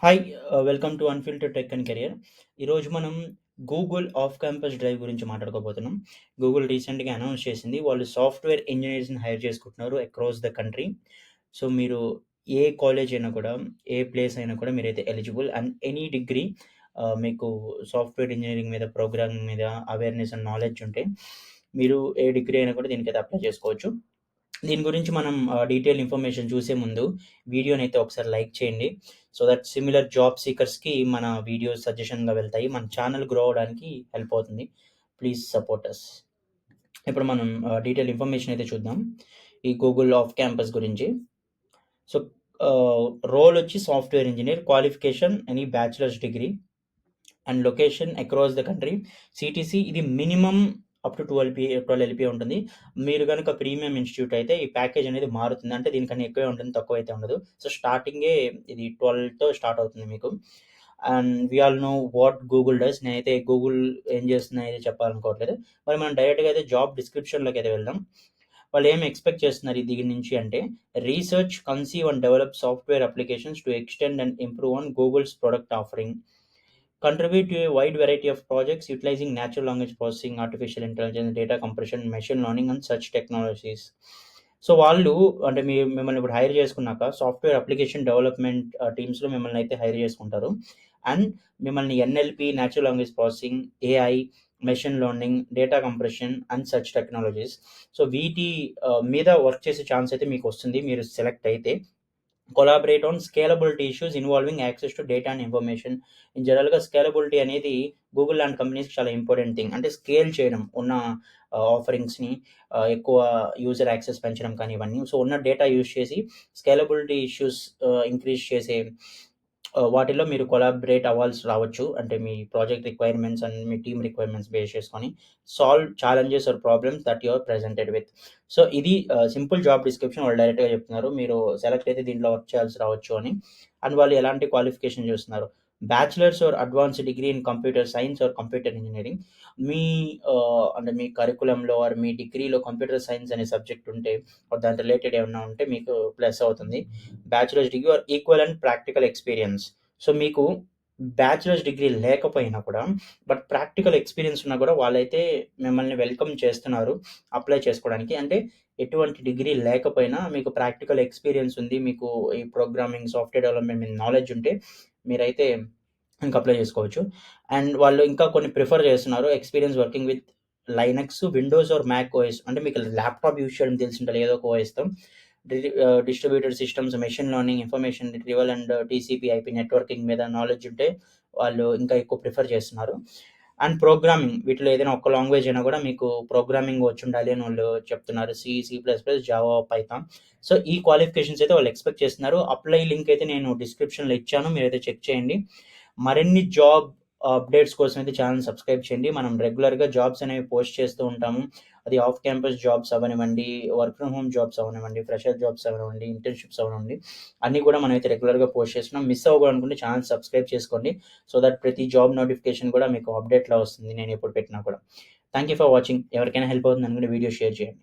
Hi! Welcome to unfiltered tech and career. ఈరోజు మనం Google off campus drive గురించి మాట్లాడుకోబోతున్నాం. Google రీసెంట్‌గా అనౌన్స్ చేసింది. వాళ్ళు సాఫ్ట్‌వేర్ ఇంజినీర్స్‌ని హైర్ చేసుకుంటున్నారు అక్రాస్ ద కంట్రీ. సో, మీరు ఏ కాలేజ్ అయినా కూడా, ఏ ప్లేస్ అయినా కూడా మీరైతే ఎలిజిబుల్ అండ్ ఎనీ డిగ్రీ మీకు సాఫ్ట్‌వేర్ ఇంజినీరింగ్ మీద, ప్రోగ్రామింగ్ మీద అవేర్‌నెస్ అండ్ నాలెడ్జ్ ఉంటే, మీరు ఏ డిగ్రీ అయినా కూడా దీనికైతే అప్లై చేసుకోవచ్చు. దీని గురించి మనం డీటెయిల్ ఇన్ఫర్మేషన్ చూసే ముందు వీడియోనైతే ఒకసారి లైక్ చేయండి. సో దట్ సిమిలర్ జాబ్ సీకర్స్‌కి మన వీడియోస్ సజెషన్‌గా వెళ్తాయి. మన ఛానెల్ గ్రో అవ్వడానికి హెల్ప్ అవుతుంది. Please support us. ఇప్పుడు మనం డీటెయిల్ ఇన్ఫర్మేషన్ అయితే చూద్దాం. ఈ గూగుల్ ఆఫ్ క్యాంపస్ గురించి. సో, రోల్ వచ్చి software engineer, qualification any bachelor's degree and location across the country. CTC ఇది మినిమమ్ అప్ టు 12 ఎల్‌పీఏ ఉంటుంది. మీరు గనుక ప్రీమియం ఇన్‌స్టిట్యూట్ అయితే ఈ ప్యాకేజ్ అనేది మారుతుంది. అంటే దీనికన్నా ఎక్కువే ఉంటుంది. తక్కువైతే ఉండదు. సో, స్టార్టింగే ఇది 12తో స్టార్ట్ అవుతుంది మీకు. And we all know what Google does. నేనైతే గూగుల్ ఏం చేస్తుందనేది చెప్పాలనుకోవట్లేదు. మరి మనం డైరెక్ట్‌గా అయితే జాబ్ డిస్క్రిప్షన్‌లోకైతే వెళ్దాం. వాళ్ళు ఏమి ఎక్స్‌పెక్ట్ చేస్తున్నారు దీని నుంచి అంటే, research, conceive and develop software applications to extend and improve on Google's product offering. Contribute to a wide variety of projects utilizing natural language processing, artificial intelligence, data compression, machine learning and such technologies. So, వాళ్ళు అంటే మిమ్మల్ని ఇప్పుడు hire చేసుకున్నాక software application development టీమ్స్‌లో మిమ్మల్ని అయితే hire చేసుకుంటారు. And మిమ్మల్ని NLP, natural language processing, AI, machine learning, data compression and such technologies. So, వీటి మీద వర్క్ చేసే ఛాన్స్ అయితే మీకొస్తుంది మీరు సెలెక్ట్ అయితే. Collaborate on scalability issues involving access to data and information. In జనరల్‌గా స్కేలబిలిటీ అనేది గూగుల్ లాంటి కంపెనీస్‌కి చాలా ఇంపార్టెంట్ థింగ్. అంటే స్కేల్ చేయడం ఉన్న ఆఫరింగ్స్‌ని ఎక్కువ యూజర్ యాక్సెస్ పెంచడం కానీ ఇవన్నీ. సో, ఉన్న డేటా యూజ్ చేసి స్కేలబిలిటీ ఇష్యూస్ ఇంక్రీజ్ చేసే వాటిల్లో మీరు కొలాబరేట్ అవ్వాల్సి రావచ్చు. అంటే మీ ప్రాజెక్ట్ రిక్వైర్మెంట్స్ అండ్ మీ టీమ్ రిక్వైర్మెంట్స్ బేస్ చేసుకొని solve challenges or problems that you are presented with. So, ఇది సింపుల్ జాబ్ డిస్క్రిప్షన్. వాళ్ళు డైరెక్ట్‌గా చెప్తున్నారు. మీరు సెలెక్ట్ అయితే దీంట్లో వర్క్ చేయాల్సి రావచ్చు అని. అండ్ వాళ్ళు ఎలాంటి క్వాలిఫికేషన్ చూస్తున్నారు. Bachelors or advanced degree in computer science or computer engineering. మీ అంటే మీ కరిక్యులంలో ఆర్ మీ డిగ్రీలో కంప్యూటర్ సైన్స్ అనే సబ్జెక్ట్ ఉంటే ఆర్ దాని రిలేటెడ్ ఏమన్నా ఉంటే మీకు ప్లస్ అవుతుంది. Bachelors degree or equivalent practical experience. So, మీకు బ్యాచిలర్స్ డిగ్రీ లేకపోయినా కూడా బట్ ప్రాక్టికల్ ఎక్స్‌పీరియన్స్ ఉన్నా కూడా వాళ్ళైతే మిమ్మల్ని వెల్కమ్ చేస్తున్నారు అప్లై చేసుకోవడానికి. అంటే ఎటువంటి డిగ్రీ లేకపోయినా మీకు ప్రాక్టికల్ ఎక్స్‌పీరియన్స్ ఉంది. మీకు ఈ ప్రోగ్రామింగ్, సాఫ్ట్‌వేర్ డెవలప్‌మెంట్ మీద నాలెడ్జ్ ఉంటే మీరైతే ఇంక అప్లై చేసుకోవచ్చు. అండ్ వాళ్ళు ఇంకా కొన్ని ప్రిఫర్ చేస్తున్నారు. Experience working with Linux, Windows or Mac OS. అంటే మీకు ల్యాప్‌టాప్ యూజ్ చేయడం తెలిసుండాలి ఏదో ఒక ఓఎస్‌తో. Distributed systems, machine learning, information retrieval and TCP, IP networking మీద నాలెడ్జ్ ఉంటే వాళ్ళు ఇంకా ఎక్కువ ప్రిఫర్ చేస్తున్నారు. అండ్ ప్రోగ్రామింగ్ వీటిలో ఏదైనా ఒక లాంగ్వేజ్ అయినా కూడా మీకు ప్రోగ్రామింగ్ వచ్చుండాలి అని వాళ్ళు చెప్తున్నారు. C, C plus plus, Java, Python. So, ఈ క్వాలిఫికేషన్స్ అయితే వాళ్ళు ఎక్స్‌పెక్ట్ చేస్తున్నారు. అప్లై లింక్ అయితే నేను డిస్క్రిప్షన్‌లో ఇచ్చాను. మీరైతే చెక్ చేయండి. మరిన్ని జాబ్ అప్డేట్స్ కోసం అయితే ఛానెల్ సబ్స్క్రైబ్ చేయండి. మనం రెగ్యులర్‌గా జాబ్స్ అనేవి పోస్ట్ చేస్తూ ఉంటాము. అది ఆఫ్ క్యాంపస్ జాబ్స్ అవ్వనివ్వండి, వర్క్ ఫ్రమ్ హోమ్ జాబ్స్ అవ్వనివ్వండి, ఫ్రెషర్ జాబ్స్ అవ్వనివ్వండి, ఇంటర్న్‌షిప్స్ అవ్వనివ్వండి. అన్నీ కూడా మనమైతే రెగ్యులర్‌గా పోస్ట్ చేస్తున్నాం. మిస్ అవ్వకూడదనుకుంటే ఛానెల్ సబ్స్క్రైబ్ చేసుకోండి. సో దట్ ప్రతి జాబ్ నోటిఫికేషన్ కూడా మీకు అప్డేట్‌లా వస్తుంది నేను ఎప్పుడు పెట్టినా కూడా. Thank you for watching. ఎవరికైనా హెల్ప్ అవుతుంది అనుకుంటే వీడియో షేర్ చేయండి.